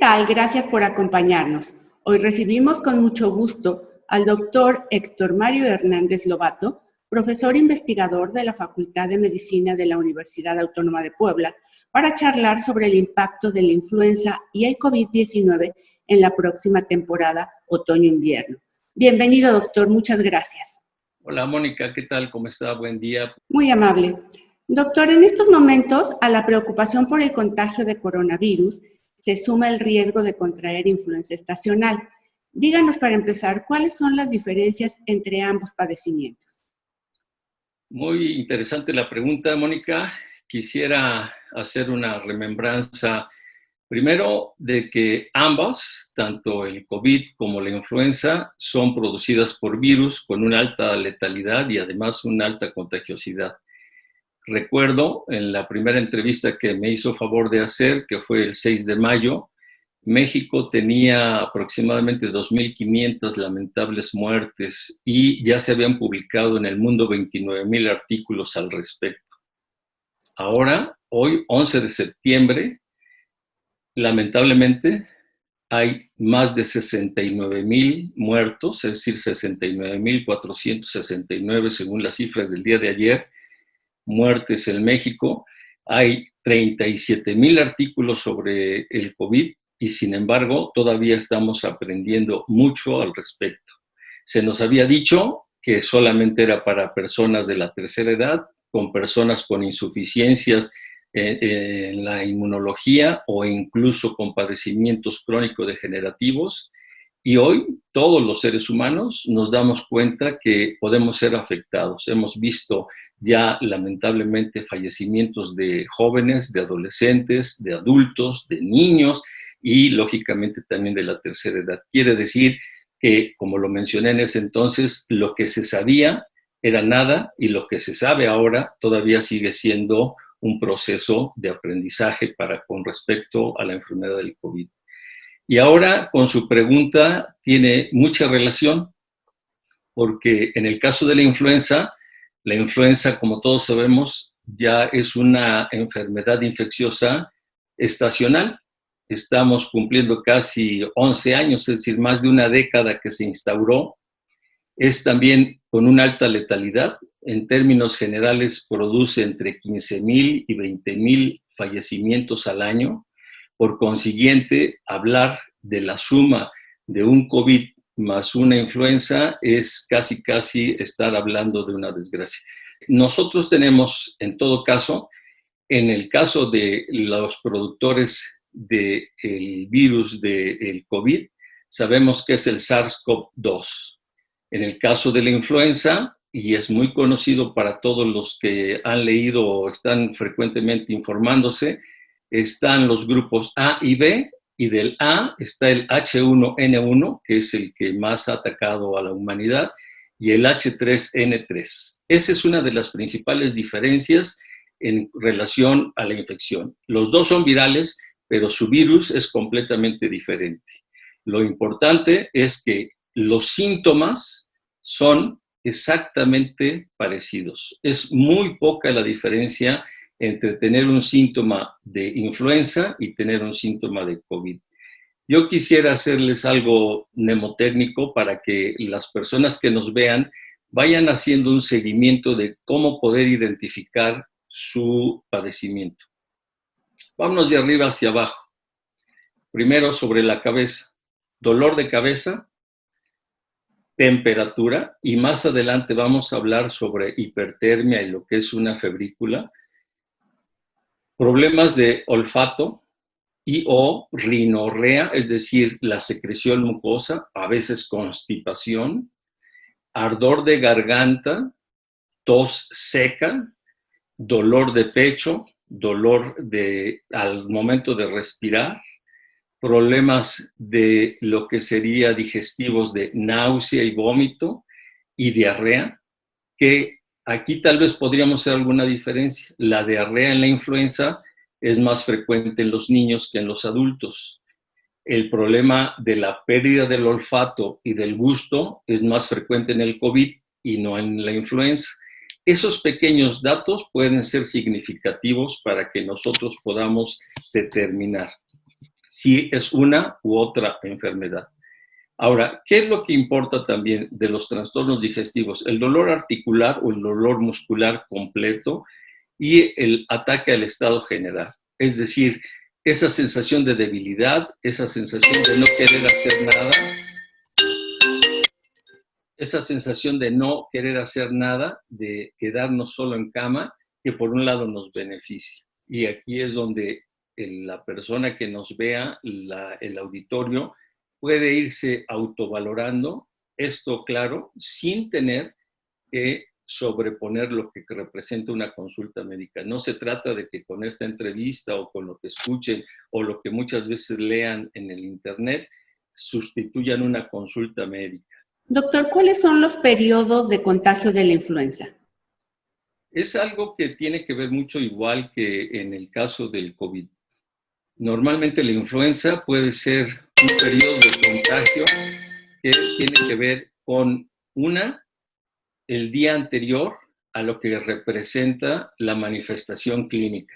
tal? Gracias por acompañarnos. Hoy recibimos con mucho gusto al doctor Héctor Mario Hernández Lobato, profesor investigador de la Facultad de Medicina de la Universidad Autónoma de Puebla, para charlar sobre el impacto de la influenza y el COVID-19 en la próxima temporada otoño-invierno. Bienvenido, doctor. Muchas gracias. Hola, Mónica. ¿Qué tal? ¿Cómo está? Buen día. Muy amable. Doctor, en estos momentos, a la preocupación por el contagio de coronavirus, se suma el riesgo de contraer influenza estacional. Díganos, para empezar, ¿cuáles son las diferencias entre ambos padecimientos? Muy interesante la pregunta, Mónica. Quisiera hacer una remembranza, primero, de que ambas, tanto el COVID como la influenza, son producidas por virus con una alta letalidad y además una alta contagiosidad. Recuerdo en la primera entrevista que me hizo favor de hacer, que fue el 6 de mayo, México tenía aproximadamente 2.500 lamentables muertes y ya se habían publicado en el mundo 29,000 artículos al respecto. Ahora, hoy, 11 de septiembre, lamentablemente hay más de 69,000 muertos, es decir, 69,469 según las cifras del día de ayer, muertes en México. Hay 37,000 artículos sobre el COVID y, sin embargo, todavía estamos aprendiendo mucho al respecto. Se nos había dicho que solamente era para personas de la tercera edad, con personas con insuficiencias en la inmunología o incluso con padecimientos crónico-degenerativos. Y hoy todos los seres humanos nos damos cuenta que podemos ser afectados. Hemos visto ya lamentablemente fallecimientos de jóvenes, de adolescentes, de adultos, de niños y lógicamente también de la tercera edad. Quiere decir que, como lo mencioné en ese entonces, lo que se sabía era nada y lo que se sabe ahora todavía sigue siendo un proceso de aprendizaje con respecto a la enfermedad del COVID. Y ahora, con su pregunta, tiene mucha relación, porque en el caso de la influenza, como todos sabemos, ya es una enfermedad infecciosa estacional. Estamos cumpliendo casi 11 años, es decir, más de una década que se instauró. Es también con una alta letalidad. En términos generales, produce entre 15,000 y 20,000 fallecimientos al año. Por consiguiente, hablar de la suma de un COVID más una influenza es casi estar hablando de una desgracia. Nosotros tenemos, en todo caso, en el caso de los productores del virus del COVID, sabemos que es el SARS-CoV-2. En el caso de la influenza, y es muy conocido para todos los que han leído o están frecuentemente informándose, están los grupos A y B, y del A está el H1N1, que es el que más ha atacado a la humanidad, y el H3N3. Esa es una de las principales diferencias en relación a la infección. Los dos son virales, pero su virus es completamente diferente. Lo importante es que los síntomas son exactamente parecidos. Es muy poca la diferencia entre tener un síntoma de influenza y tener un síntoma de COVID. Yo quisiera hacerles algo mnemotécnico para que las personas que nos vean vayan haciendo un seguimiento de cómo poder identificar su padecimiento. Vámonos de arriba hacia abajo. Primero, sobre la cabeza. Dolor de cabeza, temperatura, y más adelante vamos a hablar sobre hipertermia y lo que es una febrícula. Problemas de olfato y o rinorrea, es decir, la secreción mucosa, a veces constipación, ardor de garganta, tos seca, dolor de pecho, dolor al momento de respirar, problemas de lo que sería digestivos de náusea y vómito y diarrea, que aquí tal vez podríamos hacer alguna diferencia. La diarrea en la influenza es más frecuente en los niños que en los adultos. El problema de la pérdida del olfato y del gusto es más frecuente en el COVID y no en la influenza. Esos pequeños datos pueden ser significativos para que nosotros podamos determinar. si es una u otra enfermedad. Ahora, ¿qué es lo que importa también de los trastornos digestivos? El dolor articular o el dolor muscular completo y el ataque al estado general. Es decir, esa sensación de debilidad, esa sensación de no querer hacer nada, esa sensación de no querer hacer nada, de quedarnos solo en cama, que por un lado nos beneficia. Y aquí es donde la persona que nos vea, el auditorio, puede irse autovalorando, esto claro, sin tener que sobreponer lo que representa una consulta médica. No se trata de que con esta entrevista o con lo que escuchen o lo que muchas veces lean en el internet sustituyan una consulta médica. Doctor, ¿cuáles son los periodos de contagio de la influenza? Es algo que tiene que ver mucho igual que en el caso del COVID. Normalmente la influenza puede ser un periodo de contagio que tiene que ver con el día anterior a lo que representa la manifestación clínica.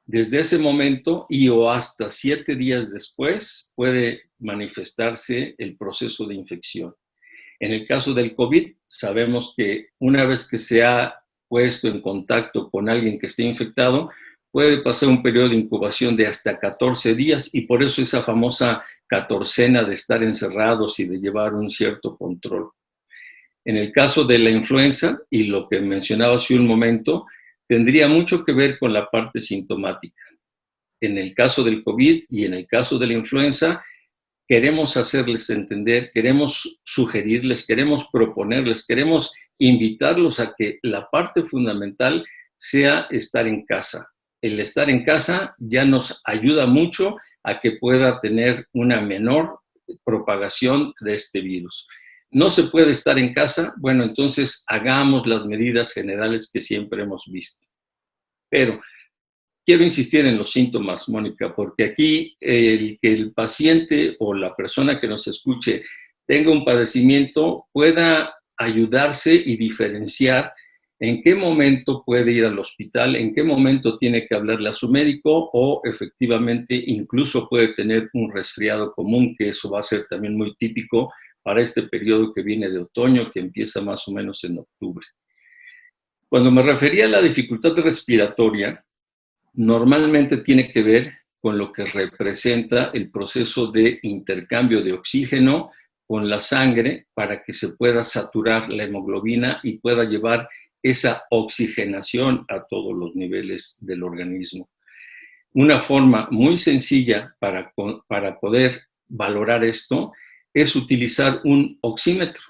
Desde ese momento y o hasta 7 días después puede manifestarse el proceso de infección. En el caso del COVID, sabemos que una vez que se ha puesto en contacto con alguien que esté infectado, puede pasar un periodo de incubación de hasta 14 días y por eso esa famosa catorcena de estar encerrados y de llevar un cierto control. En el caso de la influenza, y lo que mencionaba hace un momento, tendría mucho que ver con la parte sintomática. En el caso del COVID y en el caso de la influenza, queremos hacerles entender, queremos sugerirles, queremos proponerles, queremos invitarlos a que la parte fundamental sea estar en casa. El estar en casa ya nos ayuda mucho a que pueda tener una menor propagación de este virus. No se puede estar en casa, bueno, entonces hagamos las medidas generales que siempre hemos visto. Pero quiero insistir en los síntomas, Mónica, porque aquí que el paciente o la persona que nos escuche tenga un padecimiento pueda ayudarse y diferenciar en qué momento puede ir al hospital, en qué momento tiene que hablarle a su médico o efectivamente incluso puede tener un resfriado común, que eso va a ser también muy típico para este periodo que viene de otoño, que empieza más o menos en octubre. Cuando me refería a la dificultad respiratoria, normalmente tiene que ver con lo que representa el proceso de intercambio de oxígeno con la sangre para que se pueda saturar la hemoglobina y pueda llevar esa oxigenación a todos los niveles del organismo. Una forma muy sencilla para poder valorar esto es utilizar un oxímetro.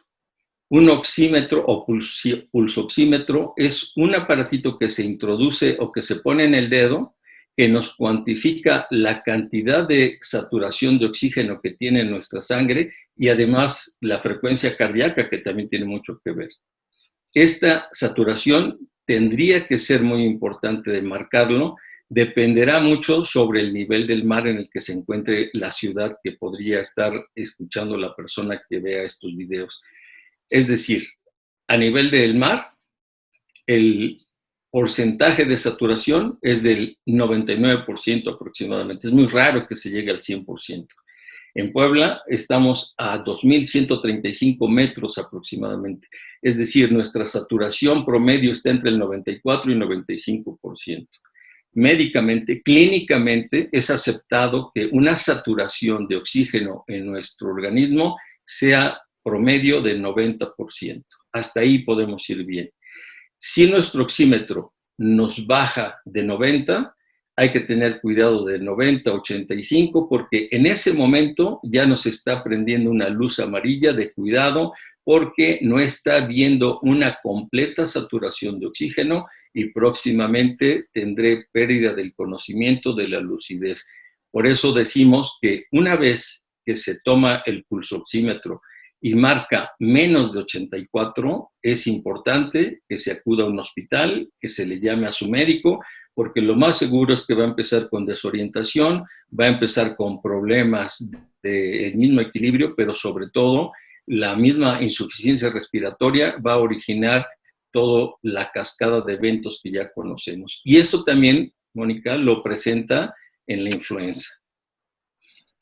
Un oxímetro o pulsoxímetro es un aparatito que se introduce o que se pone en el dedo que nos cuantifica la cantidad de saturación de oxígeno que tiene nuestra sangre y además la frecuencia cardíaca, que también tiene mucho que ver. Esta saturación tendría que ser muy importante de marcarlo, dependerá mucho sobre el nivel del mar en el que se encuentre la ciudad que podría estar escuchando la persona que vea estos videos. Es decir, a nivel del mar, el porcentaje de saturación es del 99% aproximadamente. Es muy raro que se llegue al 100%. En Puebla estamos a 2.135 metros aproximadamente. Es decir, nuestra saturación promedio está entre el 94 y 95%. Médicamente, clínicamente, es aceptado que una saturación de oxígeno en nuestro organismo sea promedio del 90%. Hasta ahí podemos ir bien. Si nuestro oxímetro nos baja de 90, hay que tener cuidado de 90, 85, porque en ese momento ya nos está prendiendo una luz amarilla de cuidado, porque no está viendo una completa saturación de oxígeno y próximamente tendré pérdida del conocimiento, de la lucidez. Por eso decimos que una vez que se toma el pulsoxímetro y marca menos de 84, es importante que se acuda a un hospital, que se le llame a su médico, porque lo más seguro es que va a empezar con desorientación, va a empezar con problemas del mismo equilibrio, pero sobre todo la misma insuficiencia respiratoria va a originar toda la cascada de eventos que ya conocemos. Y esto también, Mónica, lo presenta en la influenza.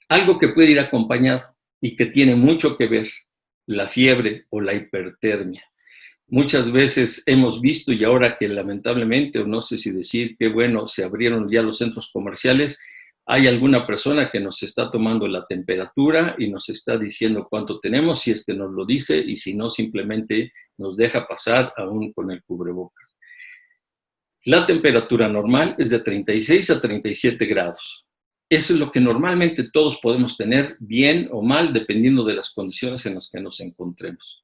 Algo que puede ir acompañado y que tiene mucho que ver, la fiebre o la hipertermia. Muchas veces hemos visto, y ahora que lamentablemente, o no sé si decir que bueno, se abrieron ya los centros comerciales, hay alguna persona que nos está tomando la temperatura y nos está diciendo cuánto tenemos, si es que nos lo dice, y si no, simplemente nos deja pasar aún con el cubrebocas. La temperatura normal es de 36 a 37 grados. Eso es lo que normalmente todos podemos tener, bien o mal, dependiendo de las condiciones en las que nos encontremos.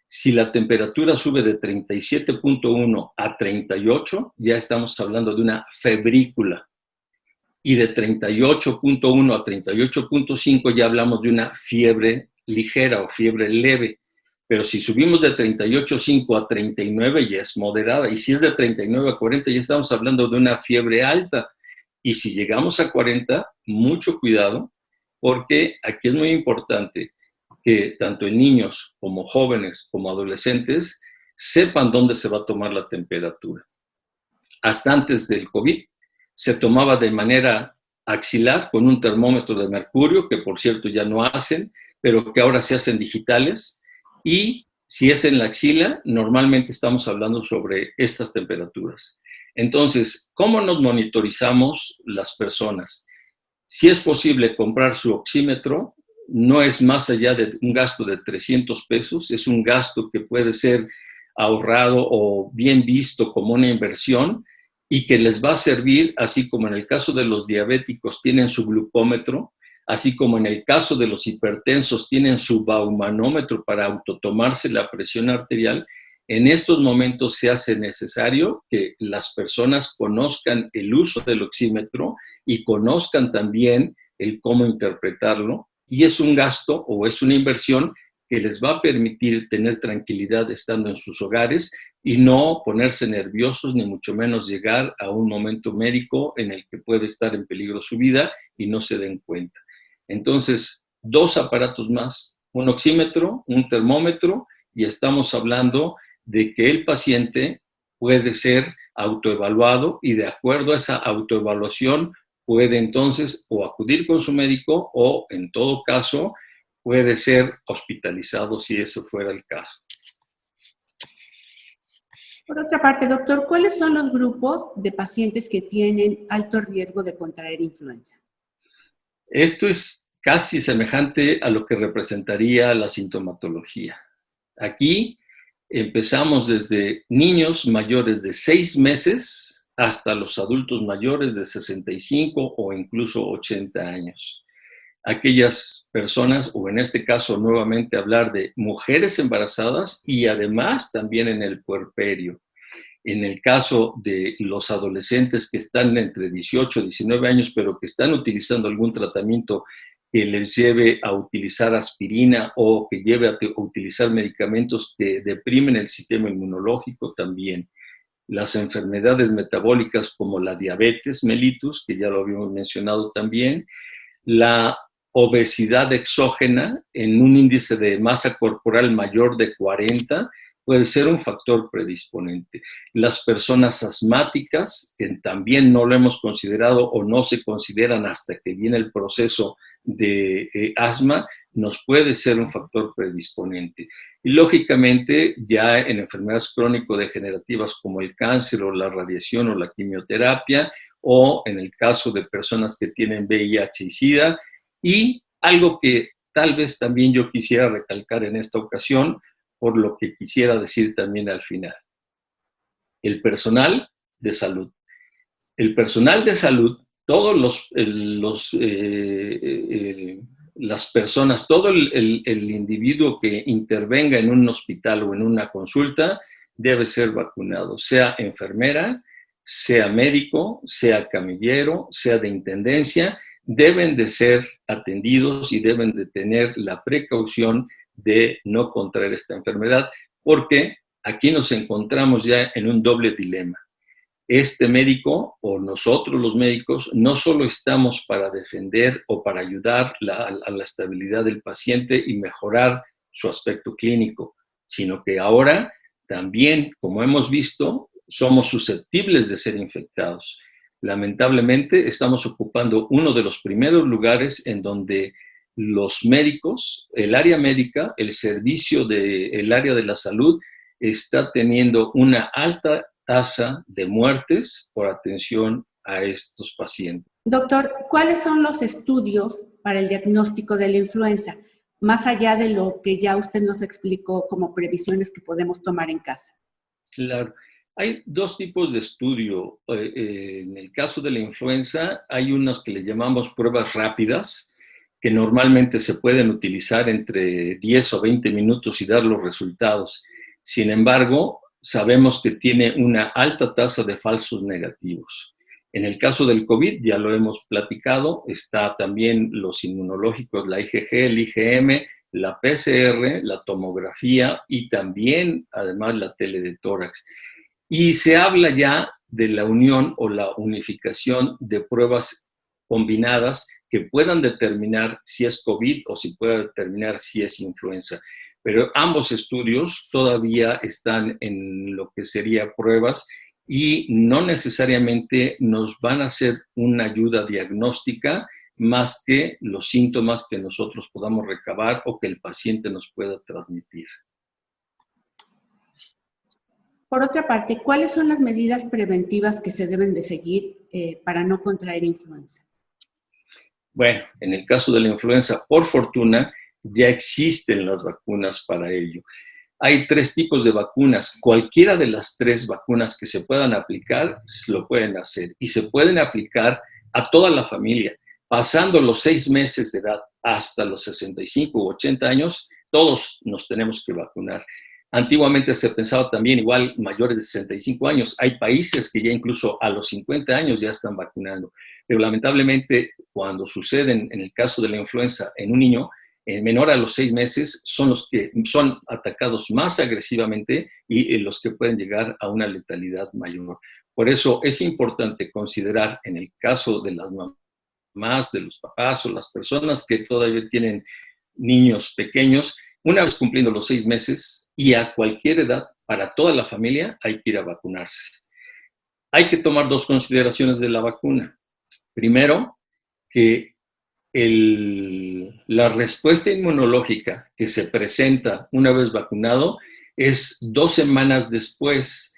Si la temperatura sube de 37.1 a 38, ya estamos hablando de una febrícula. Y de 38.1 a 38.5 ya hablamos de una fiebre ligera o fiebre leve. Pero si subimos de 38.5 a 39 ya es moderada. Y si es de 39 a 40 ya estamos hablando de una fiebre alta. Y si llegamos a 40, mucho cuidado, porque aquí es muy importante que tanto en niños como jóvenes como adolescentes sepan dónde se va a tomar la temperatura. Hasta antes del COVID se tomaba de manera axilar con un termómetro de mercurio, que por cierto ya no hacen, pero que ahora se hacen digitales, y si es en la axila, normalmente estamos hablando sobre estas temperaturas. Entonces, ¿cómo nos monitorizamos las personas? Si es posible comprar su oxímetro, no es más allá de un gasto de 300 pesos, es un gasto que puede ser ahorrado o bien visto como una inversión y que les va a servir, así como en el caso de los diabéticos tienen su glucómetro, así como en el caso de los hipertensos tienen su baumanómetro para autotomarse la presión arterial. En estos momentos se hace necesario que las personas conozcan el uso del oxímetro y conozcan también el cómo interpretarlo, y es un gasto o es una inversión que les va a permitir tener tranquilidad estando en sus hogares y no ponerse nerviosos, ni mucho menos llegar a un momento médico en el que puede estar en peligro su vida y no se den cuenta. Entonces, 2 aparatos más, un oxímetro, un termómetro, y estamos hablando de que el paciente puede ser autoevaluado y de acuerdo a esa autoevaluación puede entonces o acudir con su médico o en todo caso puede ser hospitalizado si eso fuera el caso. Por otra parte, doctor, ¿cuáles son los grupos de pacientes que tienen alto riesgo de contraer influenza? Esto es casi semejante a lo que representaría la sintomatología. Aquí empezamos desde niños mayores de 6 meses hasta los adultos mayores de 65 o incluso 80 años. Aquellas personas, o en este caso nuevamente hablar de mujeres embarazadas y además también en el puerperio. En el caso de los adolescentes que están entre 18 y 19 años, pero que están utilizando algún tratamiento que les lleve a utilizar aspirina o que lleve a utilizar medicamentos que deprimen el sistema inmunológico también. Las enfermedades metabólicas como la diabetes mellitus, que ya lo habíamos mencionado también, la obesidad exógena en un índice de masa corporal mayor de 40 puede ser un factor predisponente. Las personas asmáticas, que también no lo hemos considerado o no se consideran hasta que viene el proceso de asma, nos puede ser un factor predisponente. Y lógicamente ya en enfermedades crónico-degenerativas como el cáncer o la radiación o la quimioterapia, o en el caso de personas que tienen VIH y SIDA, y algo que tal vez también yo quisiera recalcar en esta ocasión, por lo que quisiera decir también al final. El personal de salud. El personal de salud, todos las personas, todo el individuo que intervenga en un hospital o en una consulta debe ser vacunado, sea enfermera, sea médico, sea camillero, sea de intendencia, deben de ser atendidos y deben de tener la precaución de no contraer esta enfermedad, porque aquí nos encontramos ya en un doble dilema. Este médico o nosotros los médicos no solo estamos para defender o para ayudar a la estabilidad del paciente y mejorar su aspecto clínico, sino que ahora también, como hemos visto, somos susceptibles de ser infectados. Lamentablemente, estamos ocupando uno de los primeros lugares en donde los médicos, el área médica, el servicio del área de la salud, está teniendo una alta tasa de muertes por atención a estos pacientes. Doctor, ¿cuáles son los estudios para el diagnóstico de la influenza, más allá de lo que ya usted nos explicó como previsiones que podemos tomar en casa? Claro. Hay dos tipos de estudio. En el caso de la influenza, hay unos que le llamamos pruebas rápidas, que normalmente se pueden utilizar entre 10 o 20 minutos y dar los resultados. Sin embargo, sabemos que tiene una alta tasa de falsos negativos. En el caso del COVID, ya lo hemos platicado, está también los inmunológicos, la IgG, el IgM, la PCR, la tomografía y también, además, la tele de tórax. Y se habla ya de la unión o la unificación de pruebas combinadas que puedan determinar si es COVID o si puede determinar si es influenza. Pero ambos estudios todavía están en lo que sería pruebas y no necesariamente nos van a hacer una ayuda diagnóstica más que los síntomas que nosotros podamos recabar o que el paciente nos pueda transmitir. Por otra parte, ¿cuáles son las medidas preventivas que se deben de seguir para no contraer influenza? Bueno, en el caso de la influenza, por fortuna, ya existen las vacunas para ello. Hay 3 tipos de vacunas. Cualquiera de las 3 vacunas que se puedan aplicar, lo pueden hacer. Y se pueden aplicar a toda la familia. Pasando los 6 meses de edad hasta los 65 u 80 años, todos nos tenemos que vacunar. Antiguamente se pensaba también igual mayores de 65 años. Hay países que ya incluso a los 50 años ya están vacunando. Pero lamentablemente cuando suceden en el caso de la influenza en un niño, menor a los 6 meses, son los que son atacados más agresivamente y los que pueden llegar a una letalidad mayor. Por eso es importante considerar en el caso de las mamás, de los papás o las personas que todavía tienen niños pequeños, una vez cumpliendo los 6 meses y a cualquier edad, para toda la familia, hay que ir a vacunarse. Hay que tomar 2 consideraciones de la vacuna. Primero, que la respuesta inmunológica que se presenta una vez vacunado es 2 semanas después.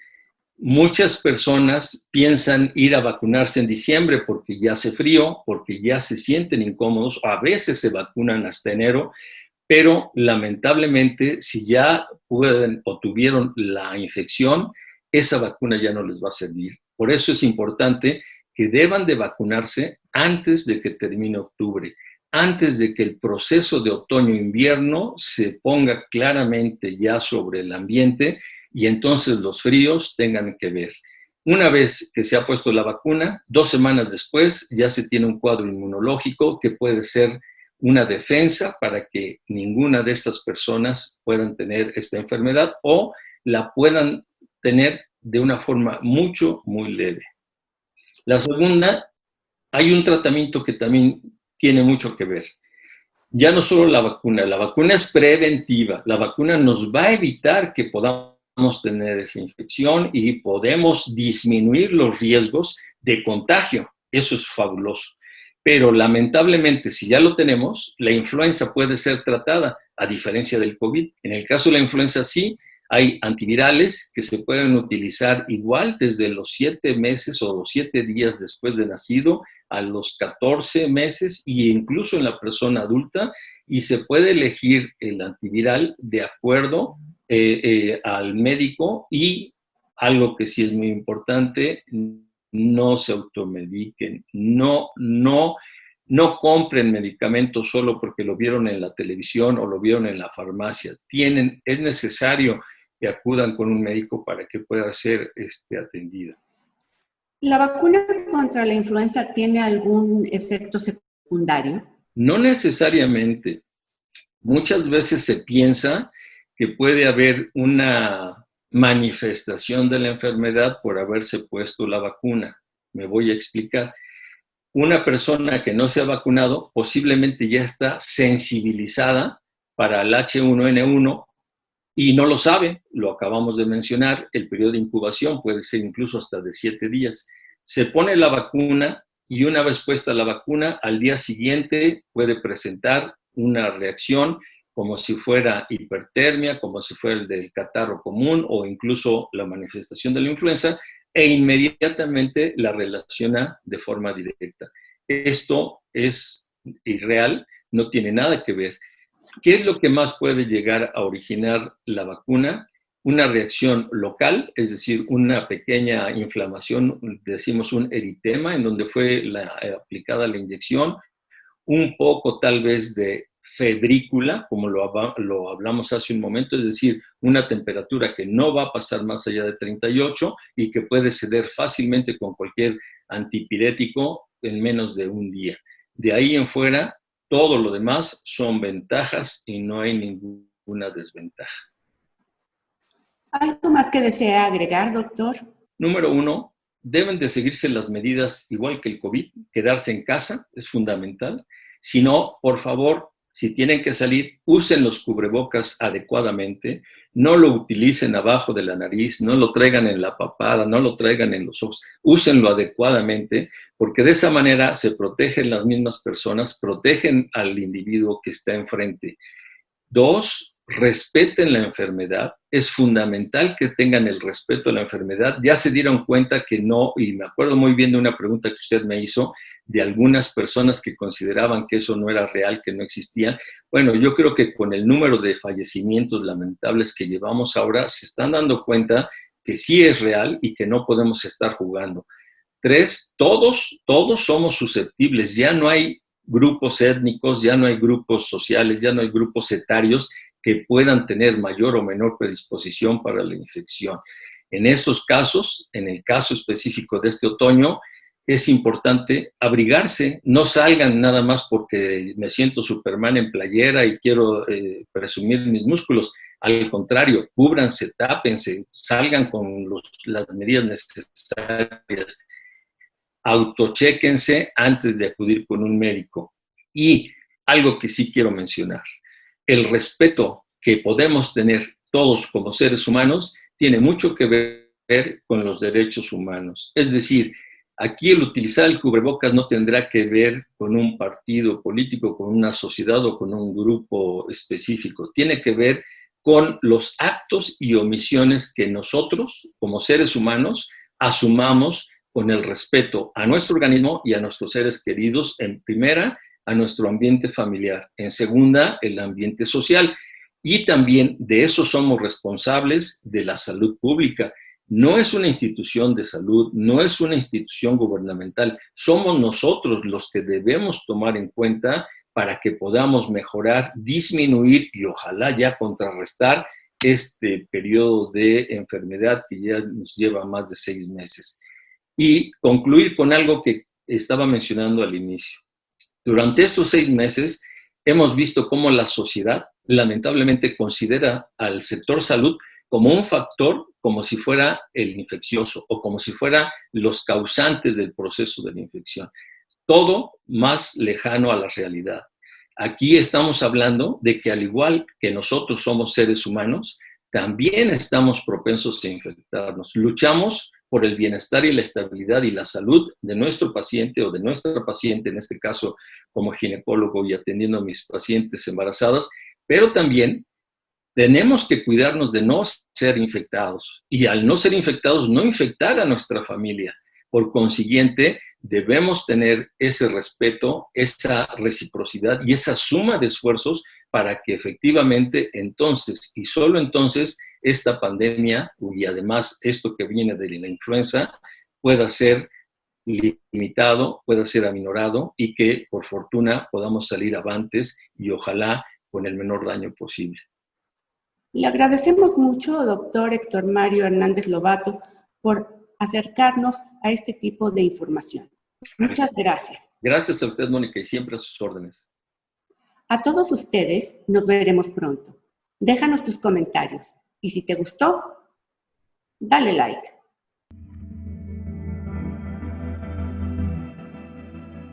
Muchas personas piensan ir a vacunarse en diciembre porque ya hace frío, porque ya se sienten incómodos, a veces se vacunan hasta enero, pero lamentablemente si ya pueden o tuvieron la infección, esa vacuna ya no les va a servir. Por eso es importante que deban de vacunarse antes de que termine octubre, antes de que el proceso de otoño-invierno se ponga claramente ya sobre el ambiente y entonces los fríos tengan que ver. Una vez que se ha puesto la vacuna, 2 semanas después ya se tiene un cuadro inmunológico que puede ser una defensa para que ninguna de estas personas puedan tener esta enfermedad o la puedan tener de una forma muy leve. La segunda, hay un tratamiento que también tiene mucho que ver. Ya no solo la vacuna es preventiva, la vacuna nos va a evitar que podamos tener esa infección y podemos disminuir los riesgos de contagio. Eso es fabuloso. Pero lamentablemente, si ya lo tenemos, la influenza puede ser tratada, a diferencia del COVID. En el caso de la influenza sí, hay antivirales que se pueden utilizar igual desde los 7 meses o los 7 días después de nacido a los 14 meses e incluso en la persona adulta, y se puede elegir el antiviral de acuerdo al médico, y algo que sí es muy importante, no se automediquen, no compren medicamentos solo porque lo vieron en la televisión o lo vieron en la farmacia. Es necesario que acudan con un médico para que pueda ser atendida. ¿La vacuna contra la influenza tiene algún efecto secundario? No necesariamente. Muchas veces se piensa que puede haber una manifestación de la enfermedad por haberse puesto la vacuna. Me voy a explicar. Una persona que no se ha vacunado posiblemente ya está sensibilizada para el H1N1 y no lo sabe, lo acabamos de mencionar, el periodo de incubación puede ser incluso hasta de 7 días. Se pone la vacuna y una vez puesta la vacuna, al día siguiente puede presentar una reacción como si fuera hipertermia, como si fuera el del catarro común o incluso la manifestación de la influenza, e inmediatamente la relaciona de forma directa. Esto es irreal, no tiene nada que ver. ¿Qué es lo que más puede llegar a originar la vacuna? Una reacción local, es decir, una pequeña inflamación, decimos un eritema, en donde fue aplicada la inyección, un poco tal vez de febrícula, como lo hablamos hace un momento, es decir, una temperatura que no va a pasar más allá de 38 y que puede ceder fácilmente con cualquier antipirético en menos de un día. De ahí en fuera, todo lo demás son ventajas y no hay ninguna desventaja. ¿Algo más que desea agregar, doctor? Número 1, deben de seguirse las medidas igual que el COVID, quedarse en casa es fundamental. Si no, por favor, si tienen que salir, usen los cubrebocas adecuadamente, no lo utilicen abajo de la nariz, no lo traigan en la papada, no lo traigan en los ojos, úsenlo adecuadamente, porque de esa manera se protegen las mismas personas, protegen al individuo que está enfrente. 2, respeten la enfermedad. Es fundamental que tengan el respeto a la enfermedad. Ya se dieron cuenta que no, y me acuerdo muy bien de una pregunta que usted me hizo, de algunas personas que consideraban que eso no era real, que no existía. Bueno, yo creo que con el número de fallecimientos lamentables que llevamos ahora, se están dando cuenta que sí es real y que no podemos estar jugando. 3, todos somos susceptibles. Ya no hay grupos étnicos, ya no hay grupos sociales, ya no hay grupos etarios que puedan tener mayor o menor predisposición para la infección. En estos casos, en el caso específico de este otoño, es importante abrigarse, no salgan nada más porque me siento Superman en playera y quiero presumir mis músculos. Al contrario, cúbranse, tápense, salgan con las medidas necesarias. Autochéquense antes de acudir con un médico. Y algo que sí quiero mencionar, el respeto que podemos tener todos como seres humanos tiene mucho que ver con los derechos humanos. Es decir, aquí el utilizar el cubrebocas no tendrá que ver con un partido político, con una sociedad o con un grupo específico. Tiene que ver con los actos y omisiones que nosotros, como seres humanos, asumamos con el respeto a nuestro organismo y a nuestros seres queridos, en primera, a nuestro ambiente familiar, en segunda, el ambiente social. Y también de eso somos responsables de la salud pública. No es una institución de salud, no es una institución gubernamental. Somos nosotros los que debemos tomar en cuenta para que podamos mejorar, disminuir y ojalá ya contrarrestar este periodo de enfermedad que ya nos lleva más de 6 meses. Y concluir con algo que estaba mencionando al inicio. Durante estos 6 meses hemos visto cómo la sociedad lamentablemente considera al sector salud como un factor, como si fuera el infeccioso o como si fuera los causantes del proceso de la infección. Todo más lejano a la realidad. Aquí estamos hablando de que al igual que nosotros somos seres humanos, también estamos propensos a infectarnos. Luchamos por el bienestar y la estabilidad y la salud de nuestro paciente o de nuestra paciente, en este caso como ginecólogo y atendiendo a mis pacientes embarazadas, pero también tenemos que cuidarnos de no ser infectados y al no ser infectados, no infectar a nuestra familia. Por consiguiente, debemos tener ese respeto, esa reciprocidad y esa suma de esfuerzos para que efectivamente entonces y solo entonces esta pandemia y además esto que viene de la influenza pueda ser limitado, pueda ser aminorado y que por fortuna podamos salir avantes y ojalá con el menor daño posible. Le agradecemos mucho, doctor Héctor Mario Hernández Lobato, por acercarnos a este tipo de información. Muchas gracias. Gracias a usted, Mónica, y siempre a sus órdenes. A todos ustedes nos veremos pronto. Déjanos tus comentarios y si te gustó, dale like.